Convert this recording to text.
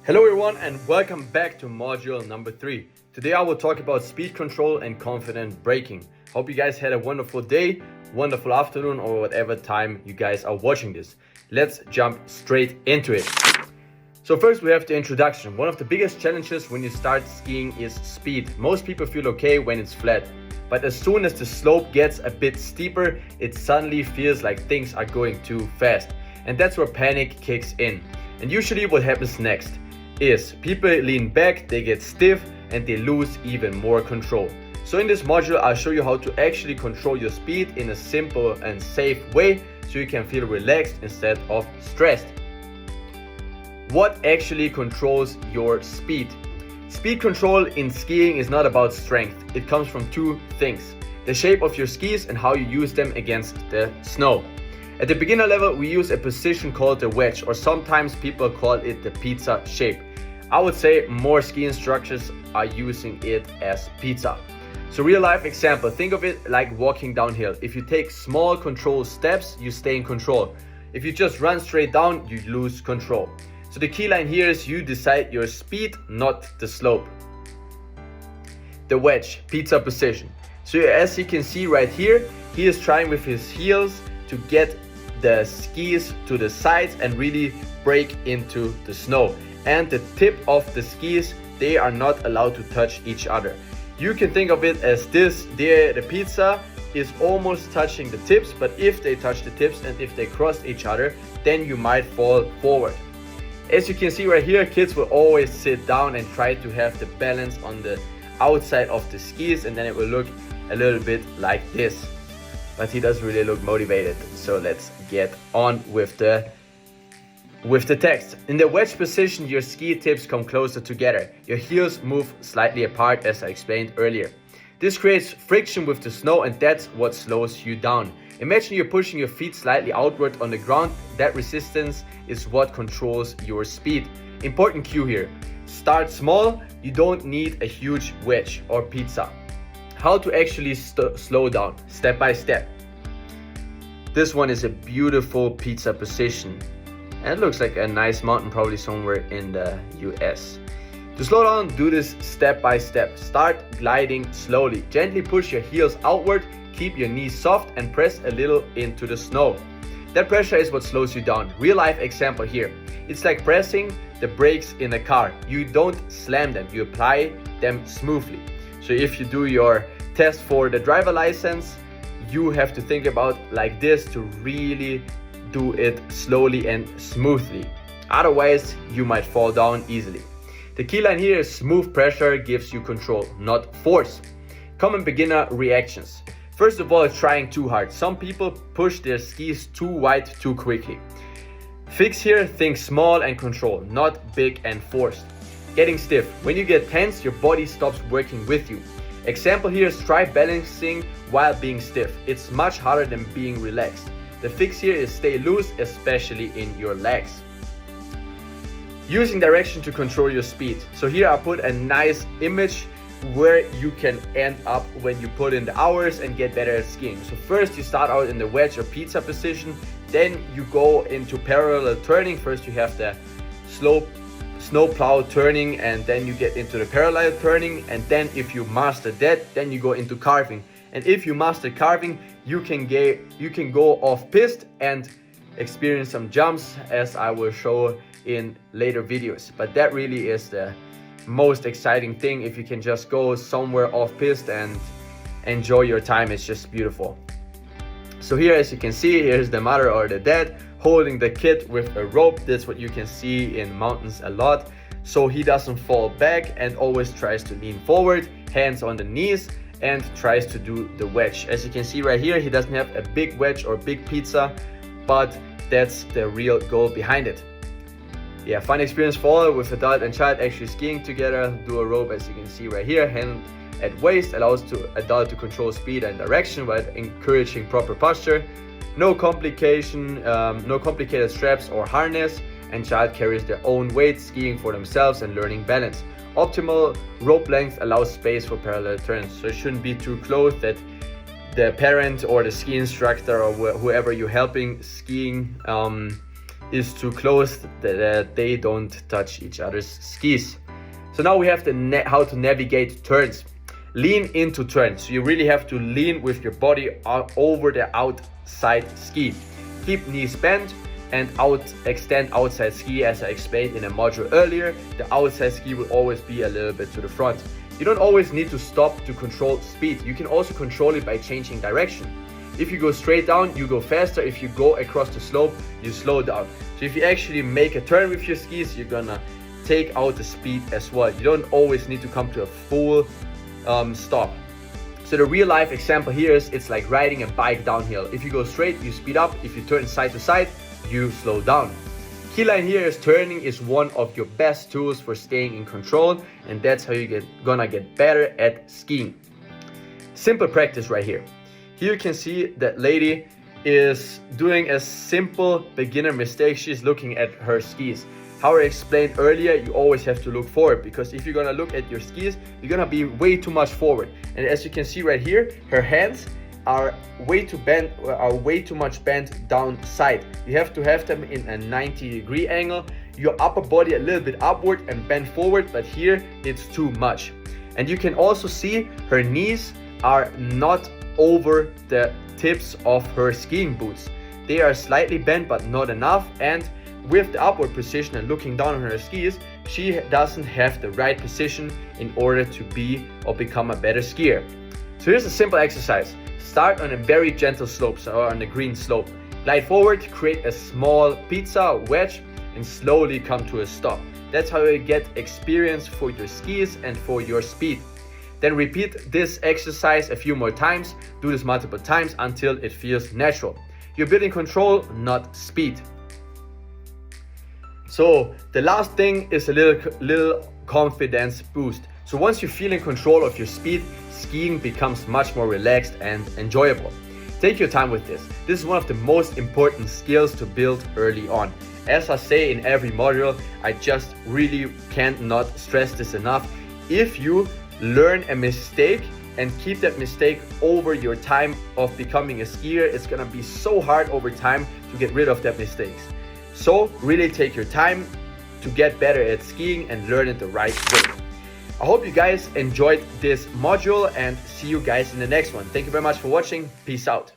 Hello everyone and welcome back to module number 3. Today I will talk about speed control and confident braking. Hope you guys had a wonderful day, wonderful afternoon, or whatever time you guys are watching this. Let's jump straight into it. So first we have the introduction. One of the biggest challenges when you start skiing is speed. Most people feel okay when it's flat, but as soon as the slope gets a bit steeper, it suddenly feels like things are going too fast. And that's where panic kicks in. And usually what happens next is people lean back, they get stiff, and they lose even more control. So in this module, I'll show you how to actually control your speed in a simple and safe way so you can feel relaxed instead of stressed. What actually controls your speed? Speed control in skiing is not about strength. It comes from two things: the shape of your skis and how you use them against the snow. At the beginner level, we use a position called the wedge, or sometimes people call it the pizza shape. I would say more ski instructors are using it as pizza. So real life example, think of it like walking downhill. If you take small controlled steps, you stay in control. If you just run straight down, you lose control. So the key line here is you decide your speed, not the slope. The wedge, pizza position. So as you can see right here, he is trying with his heels to get the skis to the sides and really break into the snow. And the tip of the skis, they are not allowed to touch each other. You can think of it as this: the pizza is almost touching the tips, but if they touch the tips and if they cross each other, then you might fall forward. As you can see right here, kids will always sit down and try to have the balance on the outside of the skis, and then it will look a little bit like this. But he doesn't really look motivated. So let's get on with the text. In the wedge position, your ski tips come closer together. Your heels move slightly apart, as I explained earlier. This creates friction with the snow, and that's what slows you down. Imagine you're pushing your feet slightly outward on the ground. That resistance is what controls your speed. Important cue here: start small. You don't need a huge wedge or pizza. How to actually slow down, step by step. This one is a beautiful pizza position, and it looks like a nice mountain, probably somewhere in the US. To slow down, do this step by step. Start gliding slowly. Gently push your heels outward, keep your knees soft, and press a little into the snow. That pressure is what slows you down. Real life example here. It's like pressing the brakes in a car. You don't slam them, you apply them smoothly. So if you do your test for the driver license, you have to think about like this to really do it slowly and smoothly. Otherwise, you might fall down easily. The key line here is smooth pressure gives you control, not force. Common beginner reactions. First of all, trying too hard. Some people push their skis too wide too quickly. Fix here, think small and control, not big and forced. Getting stiff. When you get tense, your body stops working with you. Example here is try balancing while being stiff. It's much harder than being relaxed. The fix here is stay loose, especially in your legs. Using direction to control your speed. So here I put a nice image where you can end up when you put in the hours and get better at skiing. So first you start out in the wedge or pizza position, then you go into parallel turning. First you have the snow plow turning, and then you get into the parallel turning, and then if you master that, then you go into carving. And if you master carving, you can go off piste and experience some jumps, as I will show in later videos. But that really is the most exciting thing. If you can just go somewhere off piste and enjoy your time, it's just beautiful. So here, as you can see, here's the mother or the dad holding the kid with a rope. That's what you can see in mountains a lot. So he doesn't fall back and always tries to lean forward, hands on the knees, and tries to do the wedge. As you can see right here, he doesn't have a big wedge or big pizza, but that's the real goal behind it. Yeah, fun experience for all with adult and child actually skiing together. Do a rope, as you can see right here, hand at waist, allows adult to control speed and direction while encouraging proper posture. No complicated straps or harness, and child carries their own weight, skiing for themselves and learning balance. Optimal rope length allows space for parallel turns, so it shouldn't be too close that the parent or the ski instructor or whoever you're helping skiing is too close that they don't touch each other's skis. So now we have how to navigate turns. Lean into turns. So you really have to lean with your body over the outside ski. Keep knees bent and extend outside ski. As I explained in a module earlier, the outside ski will always be a little bit to the front. You don't always need to stop to control speed. You can also control it by changing direction. If you go straight down, you go faster. If you go across the slope, you slow down. So if you actually make a turn with your skis, you're gonna take out the speed as well. You don't always need to come to a full stop. So the real life example here is it's like riding a bike downhill. If you go straight, you speed up. If you turn side to side, you slow down. Key line here is turning is one of your best tools for staying in control, and that's how you gonna get better at skiing. Simple practice right here. Here you can see that lady is doing a simple beginner mistake. She's looking at her skis. How I explained earlier, you always have to look forward, because if you're gonna look at your skis, you're gonna be way too much forward. And as you can see right here, her hands are way too much bent down side. You have to have them in a 90-degree angle. Your upper body a little bit upward and bend forward, but here it's too much. And you can also see her knees are not over the tips of her skiing boots. They are slightly bent but not enough, and with the upward position and looking down on her skis, she doesn't have the right position in order to be or become a better skier. So here's a simple exercise. Start on a very gentle slope, so on the green slope. Glide forward, create a small pizza wedge, and slowly come to a stop. That's how you get experience for your skis and for your speed. Then repeat this exercise a few more times. Do this multiple times until it feels natural. You're building control, not speed. So the last thing is a little confidence boost. So once you feel in control of your speed, skiing becomes much more relaxed and enjoyable. Take your time with this. This is one of the most important skills to build early on. As I say in every module, I just really cannot stress this enough. If you learn a mistake and keep that mistake over your time of becoming a skier, it's gonna be so hard over time to get rid of that mistakes. So really take your time to get better at skiing and learn it the right way. I hope you guys enjoyed this module, and see you guys in the next one. Thank you very much for watching. Peace out.